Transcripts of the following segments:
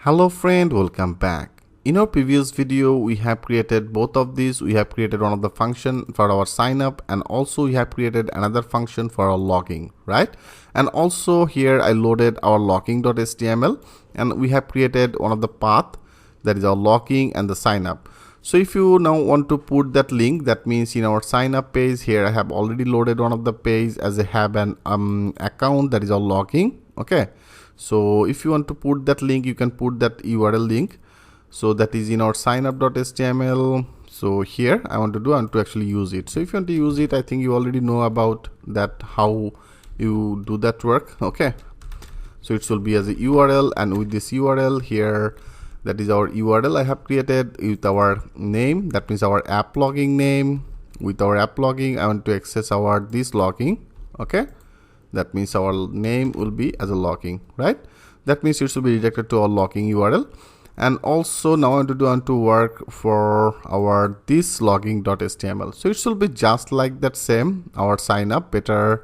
Hello friend, welcome back. In our previous video, we have created both of these. We have created one of the function for our sign up, and also we have created another function for our logging, right? And also here I loaded our logging.html, and we have created one of the path that is our logging and the sign up. So if you now want to put that link, that means in our sign up page here, I have already loaded one of the page as I have an account that is our logging. Okay. So if you want to put that link, you can put that URL link. So that is in our signup.html. So here I want to actually use it. So if you want to use it, I think you already know about that, how you do that work. Okay. So it will be as a URL, and with this URL here, that is our URL I have created with our name. That means our app logging name. With our app logging, I want to access our this logging. Okay. That means our name will be as a logging, right? That means it should be redirected to our logging URL. And also now I want to work for our this logging.html. So it should be just like that same, our sign up. Better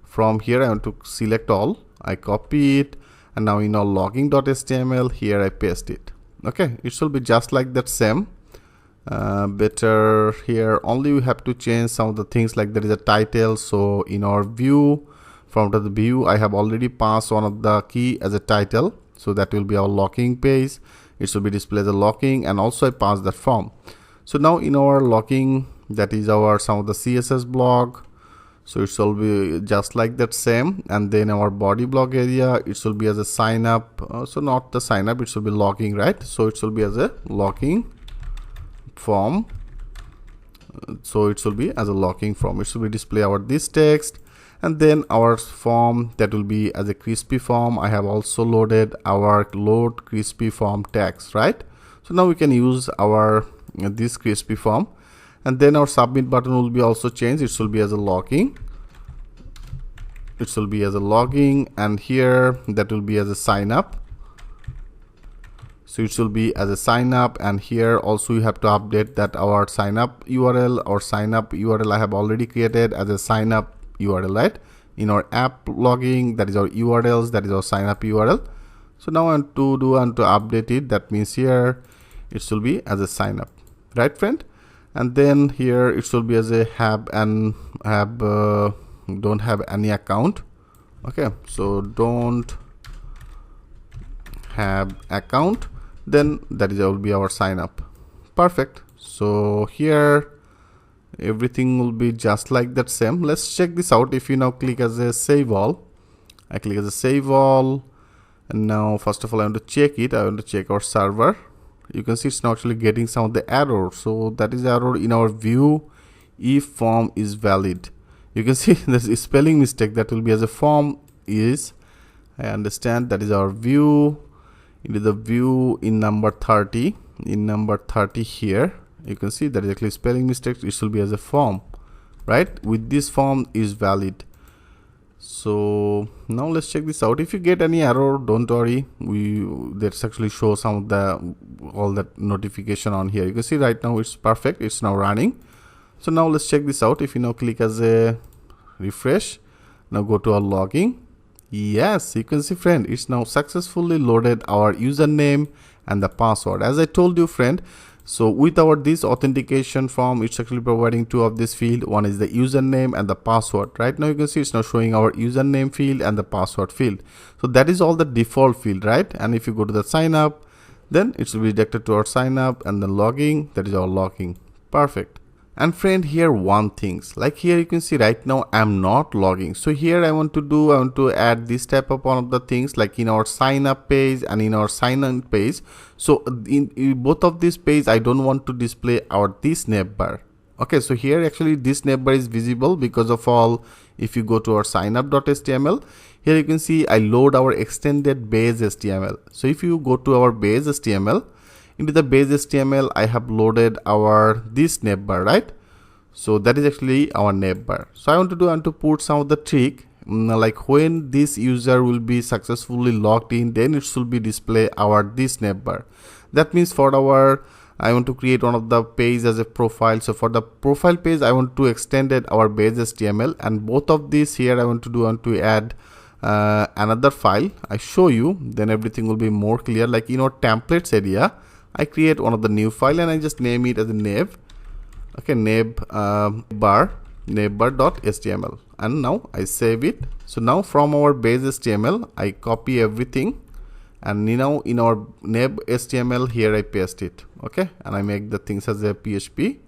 from here I want to select all. I copy it, and now in our logging.html here I paste it. Okay, it should be just like that same. Better here only we have to change some of the things, like there is a title. So in our view, from the view, I have already passed one of the key as a title, so that will be our logging page. It should be displayed as a logging, and also I pass that form. So now in our logging, that is our some of the CSS blog. So it should be just like that same, and then our body blog area, it should be as a sign up. So not the sign up, it should be logging, right? So it should be as a logging form. So it should be as a logging form. It should be display our this text. And then our form, that will be as a crispy form. I have also loaded our load crispy form tags, right? So now we can use our this crispy form, and then our submit button will be also changed. It should be as a logging. It should be as a logging, and here that will be as a sign up. So it should be as a sign up, and here also you have to update that our sign up URL or sign up URL I have already created as a sign up URL, right? In our app logging, that is our URLs, that is our sign up URL. So now I want to update it. That means here it should be as a sign up, right friend? And then here it should be as a don't have any account. Okay, so don't have account, then that is will be our sign up. Perfect. So here everything will be just like that same. Let's check this out. If you now click as a save all, I click as a save all, and now first of all I want to check it. I want to check our server. You can see it's now actually getting some of the error. So that is error in our view if form is valid. You can see there's a spelling mistake. That will be as a form is, I understand, that is our view. Into the view in number 30, in number 30 here, you can see that is actually spelling mistake. It should be as a form, right? With this form is valid. So now let's check this out. If you get any error, don't worry, that's actually show some of the all that notification on here. You can see right now it's perfect, it's now running. So now let's check this out. If you now click as a refresh, now go to our logging. Yes, you can see friend, it's now successfully loaded our username and the password. As I told you friend, so with our this authentication form, it's actually providing two of this field. One is the username and the password. Right now you can see it's now showing our username field and the password field. So that is all the default field, right? And if you go to the sign up, then it will be redirected to our sign up, and the logging, that is our logging. Perfect. And friend, here one things, like here you can see right now I'm not logging. So here I want to add this type of one of the things, like in our sign up page and in our sign in page. So in both of these page, I don't want to display our this navbar. Okay, so here actually this navbar is visible because of all. If you go to our signup.html, here you can see I load our extended base HTML. So if you go to our base HTML, into the base HTML, I have loaded our this navbar, right? So that is actually our navbar. So I want to put some of the trick, like when this user will be successfully logged in, then it should be display our this navbar. That means for our, I want to create one of the page as a profile. So for the profile page, I want to extend it our base HTML, and both of these here I want to add another file, I show you, then everything will be more clear. Like in our templates area, I create one of the new file and I just name it as a nav. Okay, navbar.html, and now I save it. So now from our base HTML, I copy everything, and now in our nav HTML here I paste it. Okay, and I make the things as a PHP.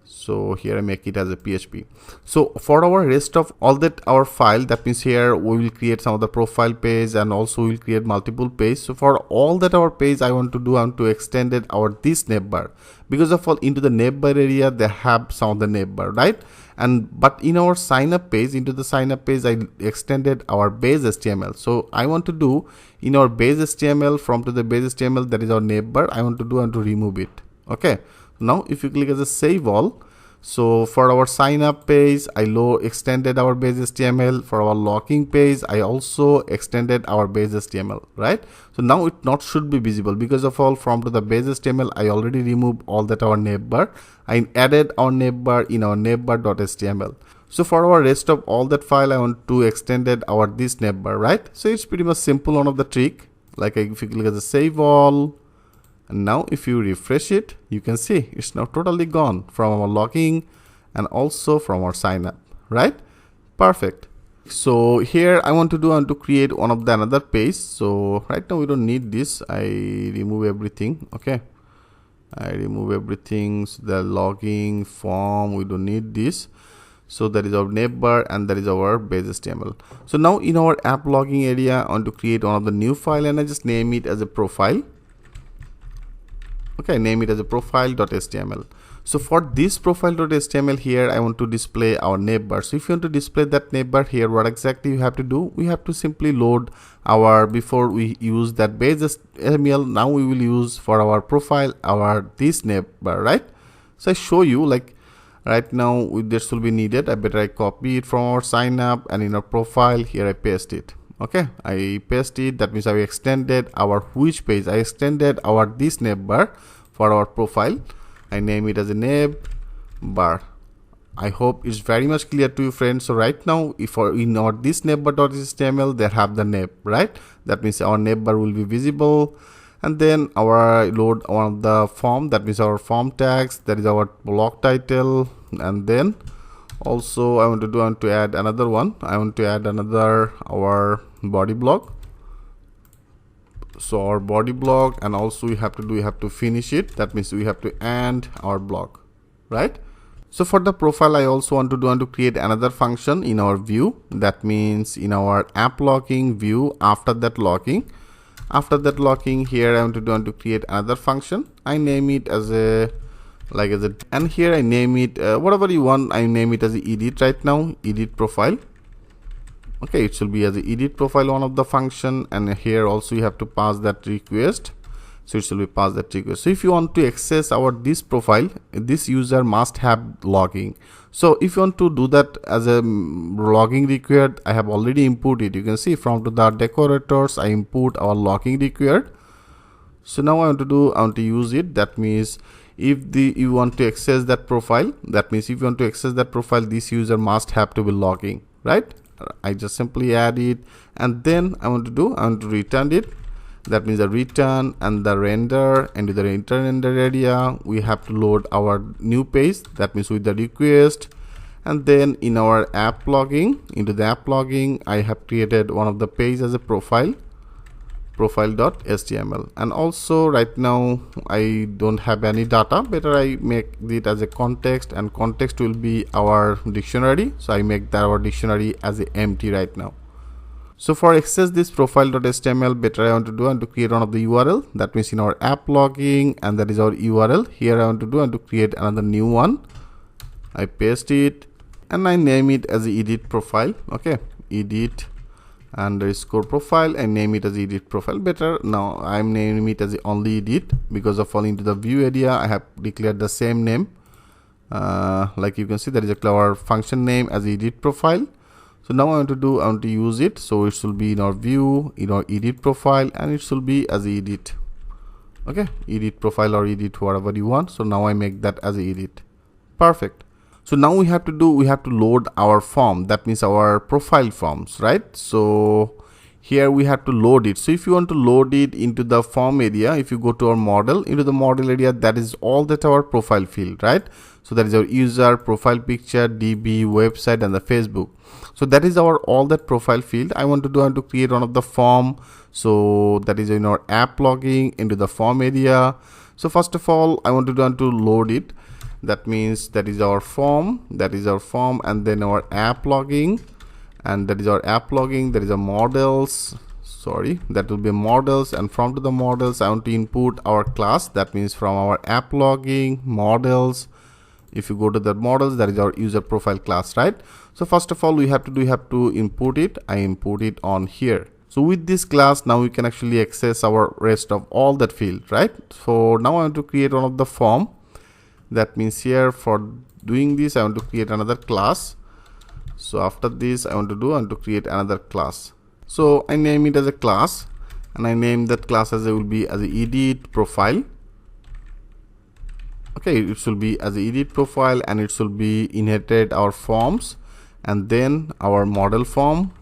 So here I make it as a PHP. So for our rest of all that our file, that means here we will create some of the profile page, and also we'll create multiple page. So for all that our page, I want to extend it our this navbar, because of all into the navbar area they have some of the navbar, right? And but in our sign up page, into the sign up page, I extended our base HTML. So I want to do in our base HTML, from to the base HTML, that is our navbar, I want to remove it. Okay, now if you click as a save all, so for our sign up page, I extended our base HTML. For our login page, I also extended our base HTML, right? So now it not should be visible, because of all from to the base HTML, I already removed all that our navbar. I added our navbar in our navbar.html. So for our rest of all that file, I want to extended our this navbar, right? So it's pretty much simple, one of the trick. Like if you click as a save all, and now if you refresh it, you can see it's now totally gone from our login and also from our sign up, right? Perfect. So here I want to create one of the another page. So right now we don't need this. I remove everything. Okay, I remove everything. So the login form, we don't need this. So that is our navbar and that is our base HTML. So now in our app logging area, I want to create one of the new file, and I just name it as a profile. Okay, name it as a profile.html. So for this profile.html here, I want to display our navbar. So if you want to display that navbar here, what exactly you have to do? We have to simply load our, before we use that base HTML, now we will use for our profile this navbar, right? So I show you, like right now this will be needed. I copy it from our sign up, and in our profile here I paste it. Okay, I paste it. That means I extended our which page? I extended our this navbar for our profile. I name it as a navbar. I hope it's very much clear to you, friends. So right now, if in our this navbar.html, they have the nav, right? That means our navbar will be visible. And then our load one of the form, that means our form tags, that is our blog title, and then also I want to add another one. I want to add another our body block. So our body block, and also we have to finish it. That means we have to end our block, right? So for the profile, I also want to create another function in our view. That means in our app logging view, after that logging here, I want to create another function. I name it as a and here I name it whatever you want. I name it as a edit right now, edit profile. Okay, it should be as a edit profile, one of the function, and here also you have to pass that request. So it should be pass that request. So if you want to access our this profile, this user must have logging. So if you want to do that as a logging required, I have already imported. You can see from to the decorators, I import our logging required. So now I want to use it. That means if you want to access that profile, this user must have to be logging, right? I just simply add it, and then I want to return it. That means the return and the render, and with the return render area, we have to load our new page. That means with the request, and then in our app logging, into the app logging, I have created one of the page as a profile.html. And also right now I don't have any data. Better I make it as a context, and context will be our dictionary. So I make that our dictionary as a empty right now. So for access this profile.html, better I want to create one of the URL. That means in our app logging, and that is our URL. Here I want to create another new one. I paste it, and I name it as edit profile. Okay, edit underscore profile, and name it as edit profile. Better now I'm naming it as only edit, because of falling into the view area, I have declared the same name. Like you can see, there is our function name as edit profile. So now I want to use it. So it should be in our view, in our edit profile, and it should be as edit. Okay, edit profile or edit, whatever you want. So now I make that as edit. Perfect. So now we have to load our form, that means our profile forms, right? So here we have to load it. So if you want to load it into the form area, if you go to our model, into the model area, that is all that our profile field, right? So that is our user, profile picture, DB, website, and the Facebook. So that is our all that profile field. I want to create one of the form. So that is in our app logging into the form area. So first of all, I want to load it. That means that is our form, and then our app logging, and that is our app logging. That is a models, that will be models, and from to the models I want to input our class. That means from our app logging models, if you go to the models, that is our user profile class, right? So first of all, we have to input it. I input it on here. So with this class, now we can actually access our rest of all that field, right? So now I want to create one of the form. That means here, for doing this, I want to create another class. So after this, I want to create another class. So I name it as a class, and I name that class as a edit profile. Okay, it should be as a edit profile, and it should be inherited our forms and then our model form,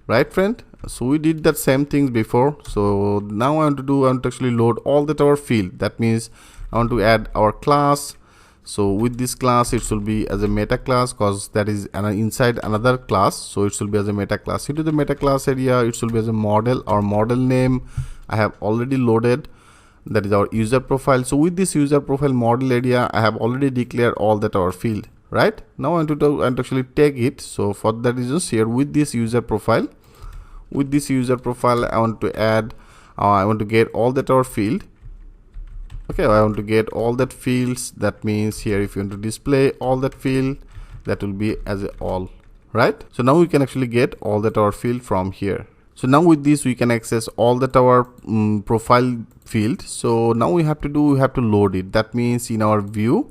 right, friend? So we did that same things before. So now I want to actually load all that our field. That means I want to add our class. So with this class, it should be as a meta class, because that is inside another class. So it should be as a meta class. Into the meta class area, it should be as a model. Our model name I have already loaded. That is our user profile. So with this user profile model area, I have already declared all that our field, right? Now I want to actually take it. So for that reasons, here with this user profile, I want to add, I want to get all that our field. Okay, I want to get all that fields. That means here, if you want to display all that field, that will be as a all, right? So now we can actually get all that our field from here. So now with this, we can access all that our profile field. So now we have to load it. That means in our view,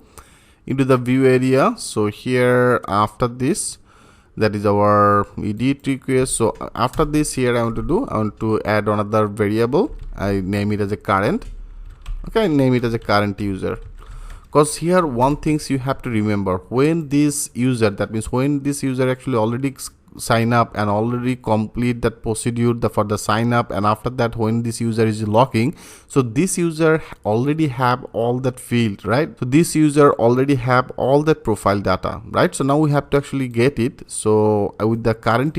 into the view area. So here, after this, that is our edit request. So after this, here I want to add another variable. I name it as a current. Okay, name it as a current user, because here one things you have to remember, when this user, that means when this user actually already sign up and already complete that procedure for the sign up, and after that when this user is logging, so this user already have all that field, right? So this user already have all that profile data, right? So now we have to actually get it. So with this current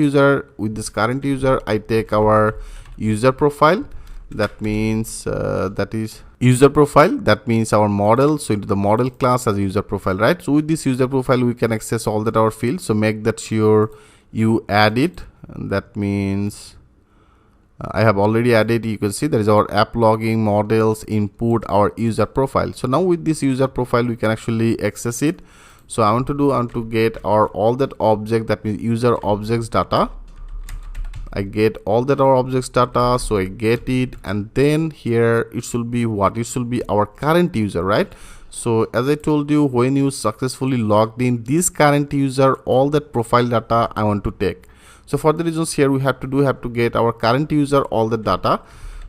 user, I take our user profile. That means that is user profile. That means our model. So into the model class as a user profile, right? So with this user profile, we can access all that our fields. So make that sure you add it. And that means I have already added. You can see there is our app logging models input our user profile. So now with this user profile, we can actually access it. So I want to get our all that object, that means user objects data. I get all that our objects data, so I get it, and then here it should be what? It should be our current user, right? So as I told you, when you successfully logged in, this current user, all that profile data I want to take. So for the reasons here, we have to get our current user all the data.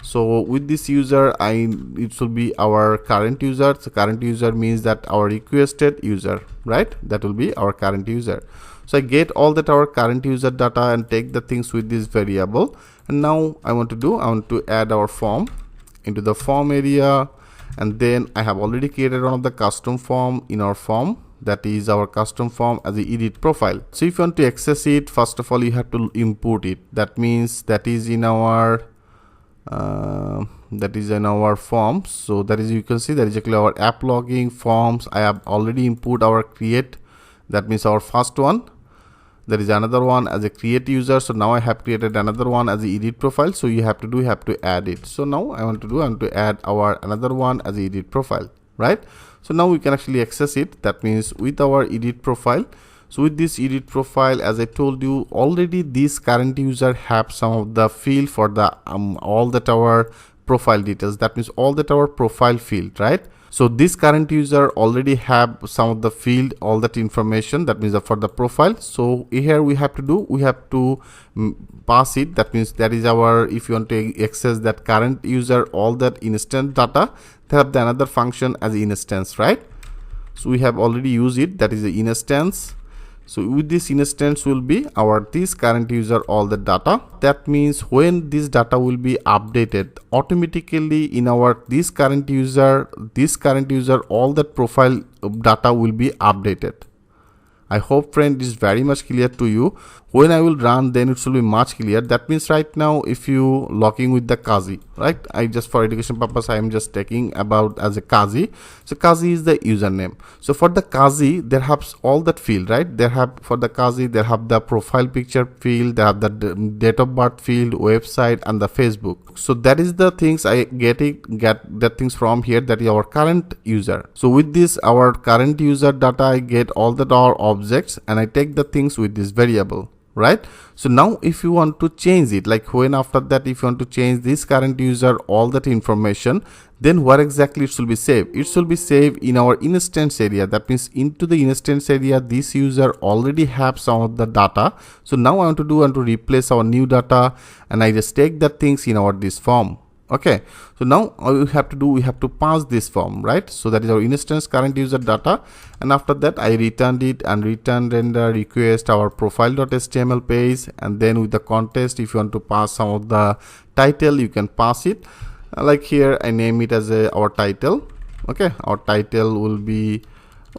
So with this user, it should be our current user. So current user means that our requested user, right? That will be our current user. So I get all that our current user data and take the things with this variable. And now I want to add our form into the form area. And then I have already created one of the custom form in our form. That is our custom form as the edit profile. So if you want to access it, first of all, you have to import it. That means that is in our forms. So that is, you can see that is actually our app logging forms. I have already input our create. That means our first one. There is another one as a create user. So now I have created another one as the edit profile. So you have to add it. So now I want to add our another one as the edit profile, right? So now we can actually access it. That means with our edit profile. So with this edit profile, as I told you already, this current user have some of the field for the all that our profile details. That means all that our profile field, right? So this current user already have some of the field, all that information. That means for the profile. So here we have to pass it. That means that is our, if you want to access that current user, all that instance data, they have the another function as instance, right? So we have already used it, that is the instance. So with this instance will be our this current user all the data. That means when this data will be updated automatically in our this current user all that profile data will be updated. I hope friend is very much clear to you. When I will run, then it will be much clear. That means right now if you logging with the Kazi, right? I just for education purpose I am just taking about as a Kazi. So Kazi is the username. So for the Kazi there have all that field, right? They have for the Kazi they have the profile picture field, they have the date of birth field, website and the Facebook. So that is the things I get that things from here, that is our current user. So with this our current user data I get all that our objects and I take the things with this variable, right? So now if you want to change it, like when after that if you want to change this current user all that information, then where exactly it should be saved? It should be saved in our instance area. That means into the instance area this user already have some of the data. So now I want to replace our new data and I just take the things in our this form. Okay, so now all we have to do, we have to pass this form, right? So that is our instance current user data, and after that I returned it and returned render request our profile.html page, and then with the context if you want to pass some of the title you can pass it. Like here I name it as our title. Okay, our title will be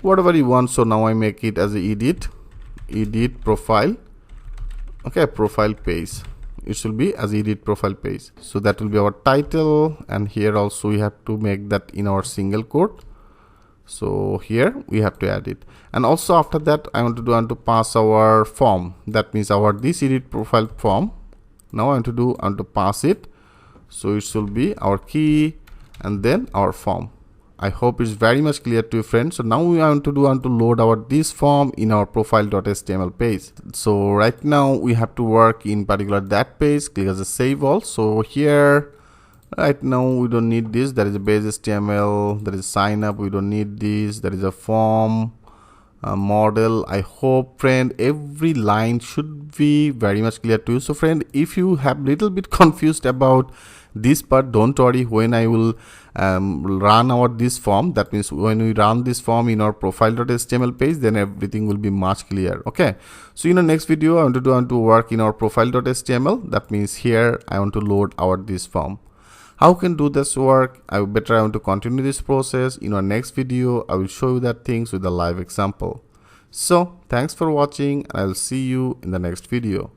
whatever you want. So now I make it as a edit profile. Okay, profile page. It should be as edit profile page. So that will be our title, and here also we have to make that in our single quote. So here we have to add it, and also after that I want to pass our form. That means our this edit profile form. Now I want to pass it. So it should be our key and then our form. I hope it's very much clear to you friends. So now we want to load our this form in our profile.html page. So right now we have to work in particular that page. Click as a save all. So here right now we don't need this. There is a base HTML, there is sign up, we don't need this. There is a form model. I hope friend every line should be very much clear to you. So friend, if you have little bit confused about this part, don't worry. When I will run our this form, that means when we run this form in our profile.html page, then everything will be much clear. Okay, so in the next video I want to work in our profile.html. That means here I want to load our this form. How can do this work? I want to continue this process. In our next video I will show you that things with a live example. So thanks for watching, and I will see you in the next video.